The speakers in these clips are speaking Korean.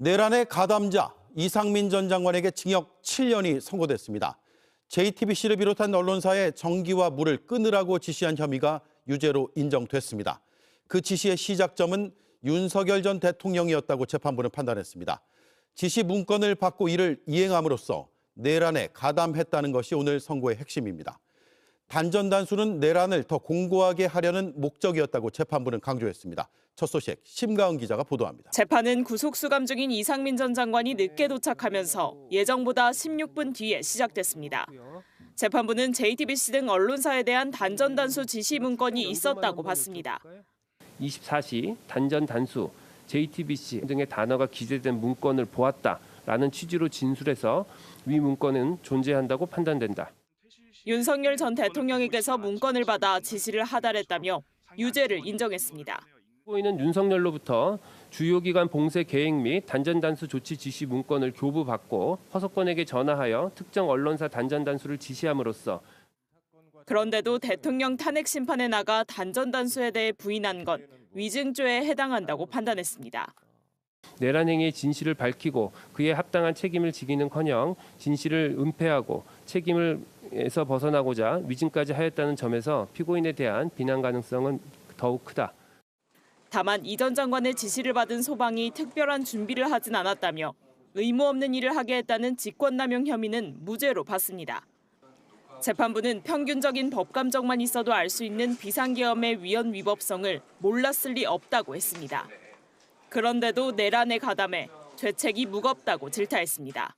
내란의 가담자 이상민 전 장관에게 징역 7년이 선고됐습니다. JTBC를 비롯한 언론사에 전기와 물을 끊으라고 지시한 혐의가 유죄로 인정됐습니다. 그 지시의 시작점은 윤석열 전 대통령이었다고 재판부는 판단했습니다. 지시 문건을 받고 이를 이행함으로써 내란에 가담했다는 것이 오늘 선고의 핵심입니다. 단전 단수는 내란을 더 공고하게 하려는 목적이었다고 재판부는 강조했습니다. 첫 소식 심가은 기자가 보도합니다. 재판은 구속 수감 중인 이상민 전 장관이 늦게 도착하면서 예정보다 16분 뒤에 시작됐습니다. 재판부는 JTBC 등 언론사에 대한 단전 단수 지시 문건이 있었다고 봤습니다. 24시 단전 단수 JTBC 등의 단어가 기재된 문건을 보았다라는 취지로 진술해서 위 문건은 존재한다고 판단된다. 윤석열 전 대통령에게서 문건을 받아 지시를 하달했다며 유죄를 인정했습니다. 피고인은 윤석열로부터 주요 기관 봉쇄 계획 및 단전 단수 조치 지시 문건을 교부받고 허석권에게 전화하여 특정 언론사 단전 단수를 지시함으로써 그런데도 대통령 탄핵 심판에 나가 단전 단수에 대해 부인한 건 위증죄에 해당한다고 판단했습니다. 내란 행위의 진실을 밝히고 그에 합당한 책임을 지기는커녕 진실을 은폐하고 책임에서 벗어나고자 위증까지 하였다는 점에서 피고인에 대한 비난 가능성은 더욱 크다. 다만 이 전 장관의 지시를 받은 소방이 특별한 준비를 하진 않았다며 의무 없는 일을 하게 했다는 직권남용 혐의는 무죄로 봤습니다. 재판부는 평균적인 법감정만 있어도 알 수 있는 비상계엄의 위헌 위법성을 몰랐을 리 없다고 했습니다. 그런데도 내란에 가담해 죄책이 무겁다고 질타했습니다.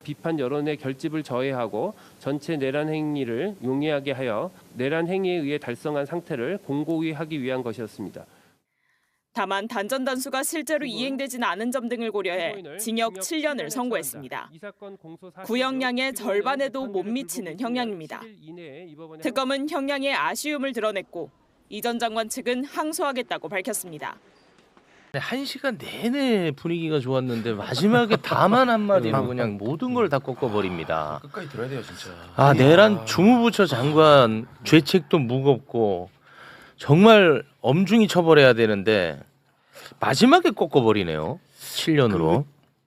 비판 여론의 결집을 저해하고 전체 내란 행위를 용이하게 하여 내란 행위에 의해 달성한 상태를 공고히하기 위한 것이었습니다. 다만 단전 단수가 실제로 이행되진 않은 점 등을 고려해 징역 7년을 선고했습니다. 구형량의 절반에도 못 미치는 형량입니다. 특검은 형량의 아쉬움을 드러냈고 이 전 장관 측은 항소하겠다고 밝혔습니다. 1시간 내내 분위기가 좋았는데 마지막에 다만 한마디로 그냥 모든 걸 다 꺾어버립니다. 끝까지 들어야 돼요, 진짜. 내란 주무부처 장관 죄책도 무겁고 정말 엄중히 처벌해야 되는데 마지막에 꺾어버리네요. 7년으로.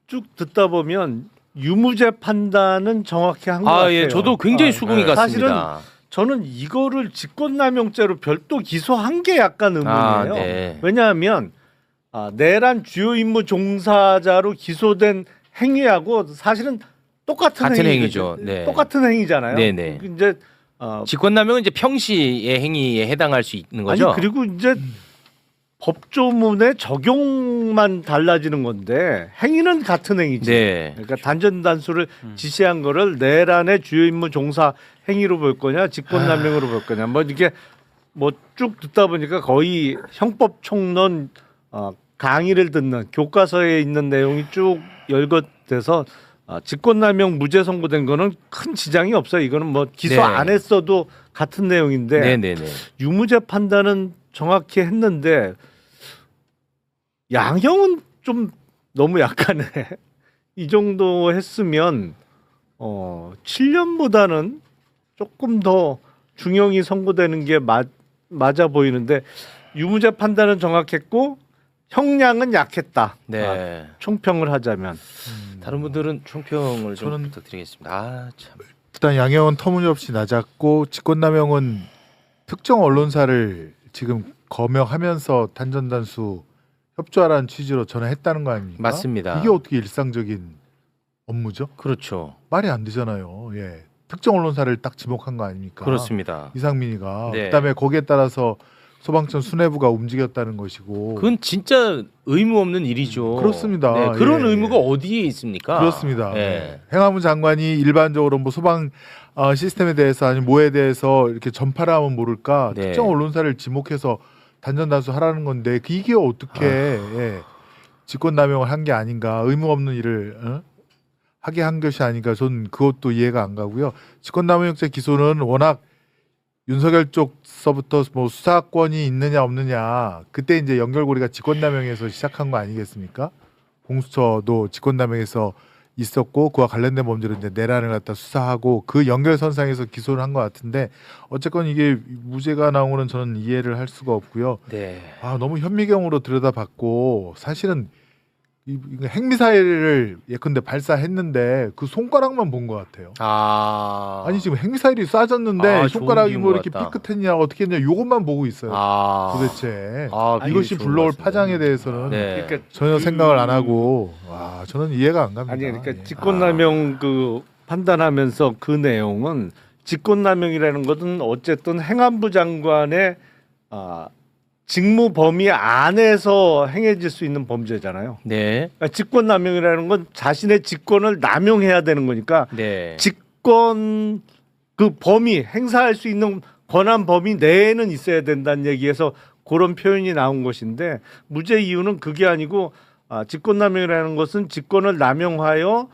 쭉 듣다 보면 유무죄 판단은 정확히 한 것 같아요. 예, 저도 굉장히 수긍이 갔습니다. 사실은 저는 이거를 직권남용죄로 별도 기소한 게 약간 의문이에요. 네. 왜냐하면 내란 주요 임무 종사자로 기소된 행위하고 사실은 똑같은 행위죠. 네. 똑같은 행위잖아요. 네네. 이제 직권남용은 이제 평시의 행위에 해당할 수 있는 거죠. 아니 그리고 이제 법조문의 적용만 달라지는 건데 행위는 같은 행위지. 네. 그러니까 단전 단수를 지시한 거를 내란의 주요 임무 종사 행위로 볼 거냐, 직권남용으로 볼 거냐. 뭐 이게 뭐 쭉 듣다 보니까 거의 형법 총론 강의를 듣는 교과서에 있는 내용이 쭉 열것돼서 직권남용 무죄 선고된 거는 큰 지장이 없어요. 이거는 뭐 기소 안 했어도 같은 내용인데 네네네. 유무죄 판단은 정확히 했는데 양형은 좀 너무 약하네. 이 정도 했으면 7년보다는 조금 더 중형이 선고되는 게 맞아 보이는데 유무죄 판단은 정확했고 형량은 약했다. 네. 총평을 하자면 다른 분들은 총평을 좀 부탁드리겠습니다. 참. 일단 양형은 터무니없이 낮았고 직권남용은 특정 언론사를 지금 거명하면서 단전단수 협조하라는 취지로 전화했다는 거 아닙니까? 맞습니다. 이게 어떻게 일상적인 업무죠? 그렇죠. 말이 안 되잖아요. 예. 특정 언론사를 딱 지목한 거 아닙니까? 그렇습니다. 이상민이가. 네. 그다음에 거기에 따라서 소방청 수뇌부가 움직였다는 것이고. 그건 진짜 의무 없는 일이죠. 그렇습니다. 네, 그런 예. 의무가 어디에 있습니까? 그렇습니다. 예. 행안부 장관이 일반적으로 뭐 소방 시스템에 대해서 아니면 뭐에 대해서 이렇게 전파를 하면 모를까 네. 특정 언론사를 지목해서 단전단수 하라는 건데 이게 어떻게 직권남용을 한 게 아닌가, 의무 없는 일을 하게 한 것이 아닌가, 전 그것도 이해가 안 가고요. 직권남용죄 기소는 워낙 윤석열 쪽서부터 뭐 수사권이 있느냐 없느냐, 그때 이제 연결고리가 직권남용에서 시작한 거 아니겠습니까? 공수처도 직권남용에서 있었고 그와 관련된 범죄를 이제 내란을 갖다 수사하고 그 연결선상에서 기소를 한 것 같은데 어쨌건 이게 무죄가 나오는 저는 이해를 할 수가 없고요. 네. 너무 현미경으로 들여다봤고 사실은 이거 핵미사일을 예컨대 발사했는데 그 손가락만 본 것 같아요. 아니 지금 핵미사일이 쏴졌는데 손가락이 좋은 뭐 비유인 이렇게 것 같다. 삐끗했냐 어떻게 했냐 요것만 보고 있어요. 비유 도대체 이것이 좋은 불러올 것 같습니다. 파장에 대해서는 네. 그러니까 전혀 생각을 안 하고 와 저는 이해가 안 갑니다. 아니 그러니까 예. 직권남용 그 판단하면서 그 내용은 직권남용이라는 것은 어쨌든 행안부 장관의 직무 범위 안에서 행해질 수 있는 범죄잖아요. 네. 그러니까 직권남용이라는 건 자신의 직권을 남용해야 되는 거니까 네. 직권 그 범위 행사할 수 있는 권한 범위 내에는 있어야 된다는 얘기에서 그런 표현이 나온 것인데 무죄 이유는 그게 아니고 직권남용이라는 것은 직권을 남용하여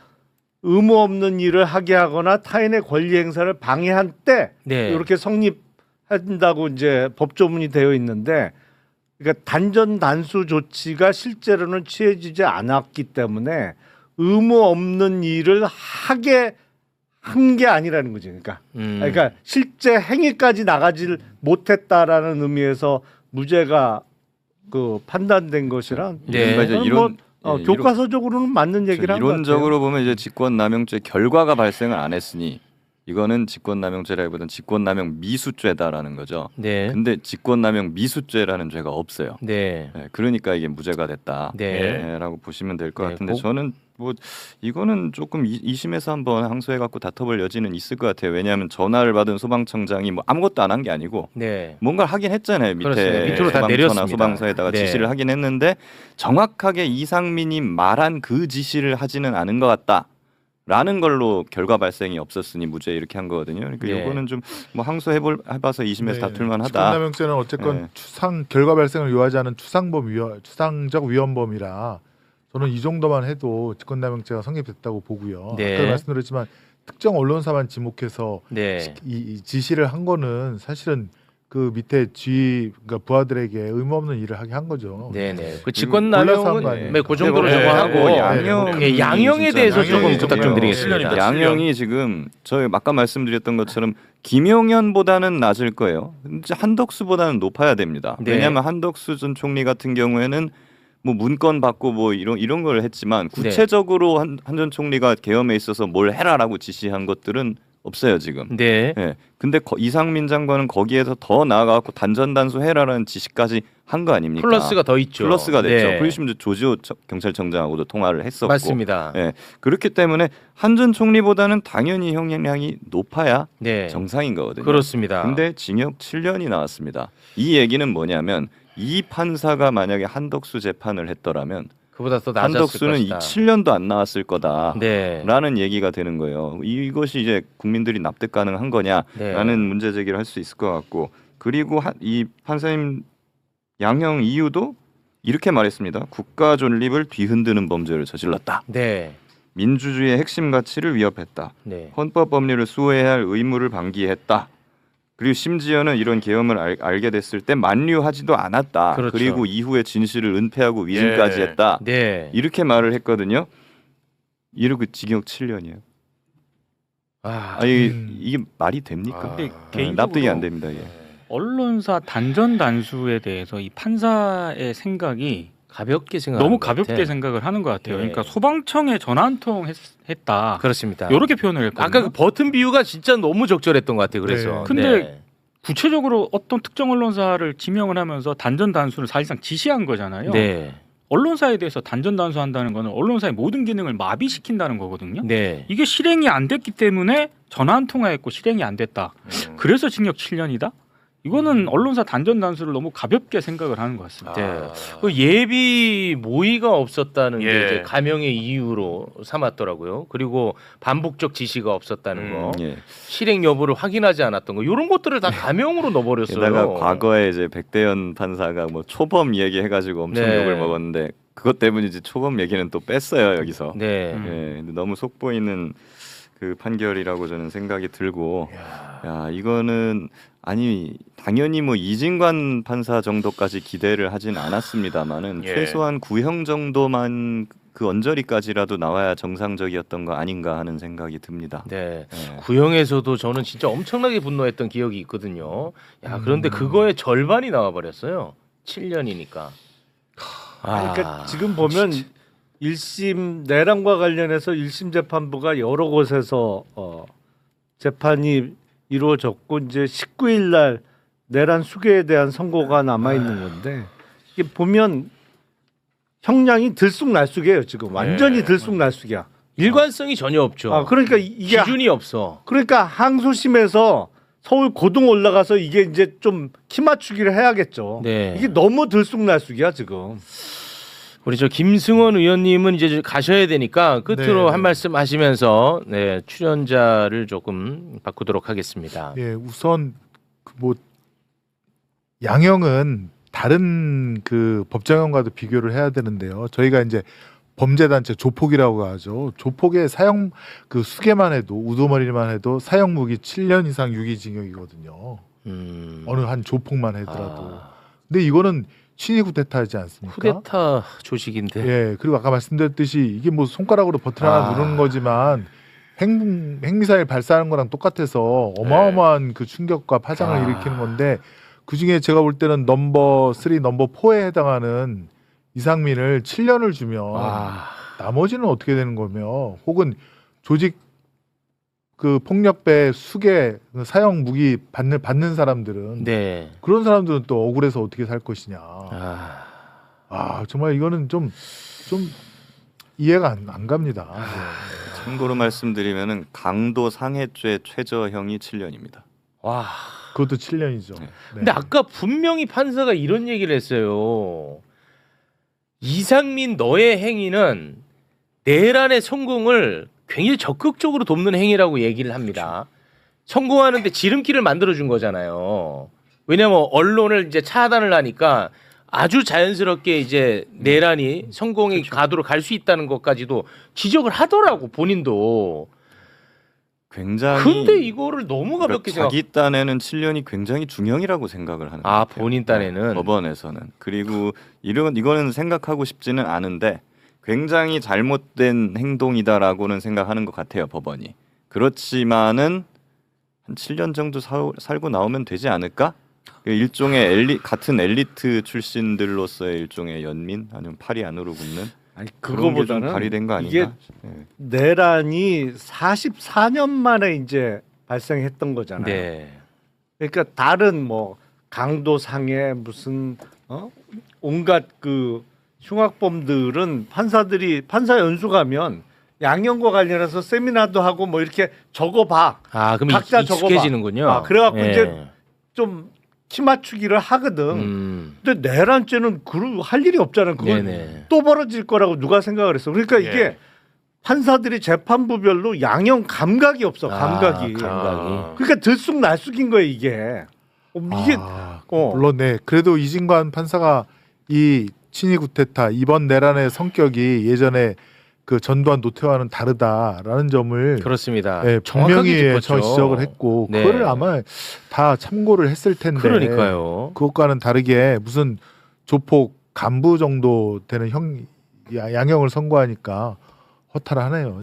의무 없는 일을 하게 하거나 타인의 권리 행사를 방해한 때 네. 이렇게 성립한다고 이제 법조문이 되어 있는데 그러니까 단전 단수 조치가 실제로는 취해지지 않았기 때문에 의무 없는 일을 하게 한 게 아니라는 거죠. 그러니까 실제 행위까지 나가질 못했다라는 의미에서 무죄가 그 판단된 것이라 네. 그러니까 뭐, 이제 교과서적으로는 맞는 얘기를 한 것 같아요. 이론적으로 보면 이제 직권남용죄 결과가 발생을 안 했으니 이거는 직권남용죄라기보다는 직권남용 미수죄다라는 거죠. 네. 근데 직권남용 미수죄라는 죄가 없어요. 네. 네, 그러니까 이게 무죄가 됐다. 네. 라고 보시면 될 것 네, 같은데 저는 뭐 이거는 조금 2심에서 한번 항소해 갖고 다퉈볼 여지는 있을 것 같아요. 왜냐하면 전화를 받은 소방청장이 뭐 아무것도 안 한 게 아니고 네. 뭔가를 하긴 했잖아요. 그렇습니다. 밑에 밑으로 다 소방서나 내렸습니다. 소방서에다가 네. 지시를 하긴 했는데 정확하게 이상민이 말한 그 지시를 하지는 않은 것 같다. 라는 걸로 결과 발생이 없었으니 무죄 이렇게 한 거거든요. 그러니까 네. 이거는 좀 뭐 해봐서 2심에서 다툴만하다. 직권남용죄는 어쨌건 네. 추상 결과 발생을 요하지 않은 추상적 위헌범이라 저는 이 정도만 해도 직권남용죄가 성립됐다고 보고요. 네. 아까 말씀드렸지만 특정 언론사만 지목해서 네. 이 지시를 한 거는 사실은 그 밑에 그러니까 부하들에게 의무 없는 일을 하게 한 거죠. 네네. 그 몰라서 한거 직권남용은 아니에요. 네, 그 정도로 네, 정하고 뭐 양형에 진짜 대해서 양형이 조금 부탁 좀 좀 드리겠습니다. 양형이 지금 저희 아까 말씀드렸던 것처럼 김용현보다는 낮을 거예요. 진짜 한덕수보다는 높아야 됩니다. 네. 왜냐하면 한덕수 전 총리 같은 경우에는 뭐 문건 받고 뭐 이런 걸 했지만 구체적으로 한 전 총리가 계엄에 있어서 뭘 해라라고 지시한 것들은 없어요 지금. 네. 예. 근데 이상민 장관은 거기에서 더 나아가고 단전단수 해라라는 지시까지 한 거 아닙니까? 플러스가 더 있죠. 플러스가 됐죠. 네. 그리고 심지어 조지호 경찰청장하고도 통화를 했었고. 맞습니다. 예. 그렇기 때문에 한 전 총리보다는 당연히 형량이 높아야 네. 정상인 거거든요. 그렇습니다. 근데 징역 7년이 나왔습니다. 이 얘기는 뭐냐면 이 판사가 만약에 한덕수 재판을 했더라면 그보다 더 낮았을 한덕수는 것이다. 7년도 안 나왔을 거다. 네. 라는 얘기가 되는 거예요. 이것이 이제 국민들이 납득 가능한 거냐라는 네. 문제 제기를 할 수 있을 것 같고 그리고 이 판사님 양형 이유도 이렇게 말했습니다. 국가 존립을 뒤흔드는 범죄를 저질렀다. 네. 민주주의의 핵심 가치를 위협했다. 네. 헌법 법률을 수호해야 할 의무를 방기했다. 그리고 심지어는 이런 계엄을 알게 됐을 때 만류하지도 않았다. 그렇죠. 그리고 이후에 진실을 은폐하고 위증까지 예. 했다. 네. 이렇게 말을 했거든요. 이러고 징역 7년이에요. 아니 이게 말이 됩니까? 근데 납득이 개인적으로 안 됩니다. 이게. 언론사 단전 단수에 대해서 이 판사의 생각이 가볍게 생각. 너무 가볍게 생각을 하는 것 같아요. 네. 그러니까 소방청에 전화 한 통 했다. 그렇습니다. 이렇게 표현을 했거든요. 아까 그 버튼 비유가 진짜 너무 적절했던 것 같아요. 그래서. 네. 근데 구체적으로 어떤 특정 언론사를 지명을 하면서 단전 단수를 사실상 지시한 거잖아요. 네. 언론사에 대해서 단전 단수한다는 거는 언론사의 모든 기능을 마비시킨다는 거거든요. 네. 이게 실행이 안 됐기 때문에 전화 한 통화했고 실행이 안 됐다. 그래서 징역 7년이다. 이거는 언론사 단전 단수를 너무 가볍게 생각을 하는 것 같습니다. 네. 그 예비 모의가 없었다는 게 예. 이제 감형의 이유로 삼았더라고요. 그리고 반복적 지시가 없었다는 거, 예. 실행 여부를 확인하지 않았던 거, 이런 것들을 다 감형으로 넣어버렸어요. 게다가 과거에 이제 백대현 판사가 뭐 초범 얘기해가지고 엄청 네. 욕을 먹었는데 그것 때문에 이제 초범 얘기는 또 뺐어요 여기서. 네. 예, 근데 너무 속보이는 그 판결이라고 저는 생각이 들고, 야 이거는 아니 당연히 뭐 이진관 판사 정도까지 기대를 하진 않았습니다만은 예. 최소한 구형 정도만 그 언저리까지라도 나와야 정상적이었던 거 아닌가 하는 생각이 듭니다. 네. 예. 구형에서도 저는 진짜 엄청나게 분노했던 기억이 있거든요. 야, 그런데 그거의 절반이 나와 버렸어요. 7년이니까. 그러니까 지금 보면 1심 내란과 관련해서 1심 재판부가 여러 곳에서 재판이 이루어졌고 이제 19일 날 내란 수괴에 대한 선고가 남아 있는 건데 이게 보면 형량이 들쑥날쑥해요. 지금 완전히 들쑥날쑥이야. 일관성이 전혀 없죠. 그러니까 이게 기준이 없어. 그러니까 항소심에서 서울 고등 올라가서 이게 이제 좀 키 맞추기를 해야겠죠. 네. 이게 너무 들쑥날쑥이야 지금. 우리 저 김승원 의원님은 이제 가셔야 되니까 끝으로 네. 한 말씀 하시면서 네, 출연자를 조금 바꾸도록 하겠습니다. 예, 우선 뭐 양형은 다른 그 법정형과도 비교를 해야 되는데요. 저희가 이제 범죄단체 조폭이라고 하죠. 조폭의 사형 그 수개만 해도 우두머리만 해도 사형 무기 7년 이상 유기징역이거든요. 어느 한 조폭만 하더라도. 근데 이거는 친위 쿠데타이지 않습니까? 쿠데타 조직인데. 예, 그리고 아까 말씀드렸듯이 이게 뭐 손가락으로 버튼 하나 누르는 거지만 핵미사일 발사하는 거랑 똑같아서 어마어마한 그 충격과 파장을 일으키는 건데 그 중에 제가 볼 때는 넘버 3, 넘버 4에 해당하는 이상민을 7년을 주면 나머지는 어떻게 되는 거며 혹은 조직 그 폭력배 수괴 사형 무기 받는 사람들은 네. 그런 사람들은 또 억울해서 어떻게 살 것이냐. 정말 이거는 좀 이해가 안 갑니다. 참고로 말씀드리면은 강도 상해죄 최저형이 7년입니다. 와. 그것도 7년이죠. 네. 근데 아까 분명히 판사가 이런 얘기를 했어요. 이상민 너의 행위는 내란의 성공을 굉장히 적극적으로 돕는 행위라고 얘기를 합니다. 성공하는데 지름길을 만들어준 거잖아요. 왜냐하면 언론을 이제 차단을 하니까 아주 자연스럽게 이제 내란이 성공의 가도로 갈 수 있다는 것까지도 지적을 하더라고 본인도. 굉장히 근데 이거를 너무 가볍게 생각. 자기 딴에는 7년이 굉장히 중형이라고 생각을 하는 것 같아요. 본인 딴에는. 법원에서는. 그리고 이거는 생각하고 싶지는 않은데 굉장히 잘못된 행동이다라고는 생각하는 것 같아요. 법원이. 그렇지만은 한 7년 정도 살고 나오면 되지 않을까? 일종의 같은 엘리트 출신들로서의 일종의 연민 아니면 팔이 안으로 굽는 아니 그런 게 좀 그거보다는 발휘된 거 이게 아닌가? 내란이 44년 만에 이제 발생했던 거잖아요. 네. 그러니까 다른 뭐 강도 상해 무슨 온갖 그 흉악범들은 판사 연수 가면 양형과 관련해서 세미나도 하고 뭐 이렇게 적어봐. 그럼 각자 익숙해지는군요. 그래갖고 예. 이제 좀 키 맞추기를 하거든. 근데 내란죄는 할 일이 없잖아요. 그걸 네네. 또 벌어질 거라고 누가 생각을 했어. 그러니까 이게 판사들이 재판부별로 양형 감각이 없어. 감각이. 그러니까 들쑥날쑥인 거예요 이게. 이게 물론 네. 그래도 이진관 판사가 이 친위 쿠데타 이번 내란의 성격이 예전에 그 전두환 노태우와는 다르다라는 점을 그렇습니다. 네, 정확하게 분명히 짚었죠. 지적을 했고 네. 그거를 아마 다 참고를 했을 텐데 그러니까요. 그것과는 다르게 무슨 조폭 간부 정도 되는 양형을 선고하니까 허탈하네요.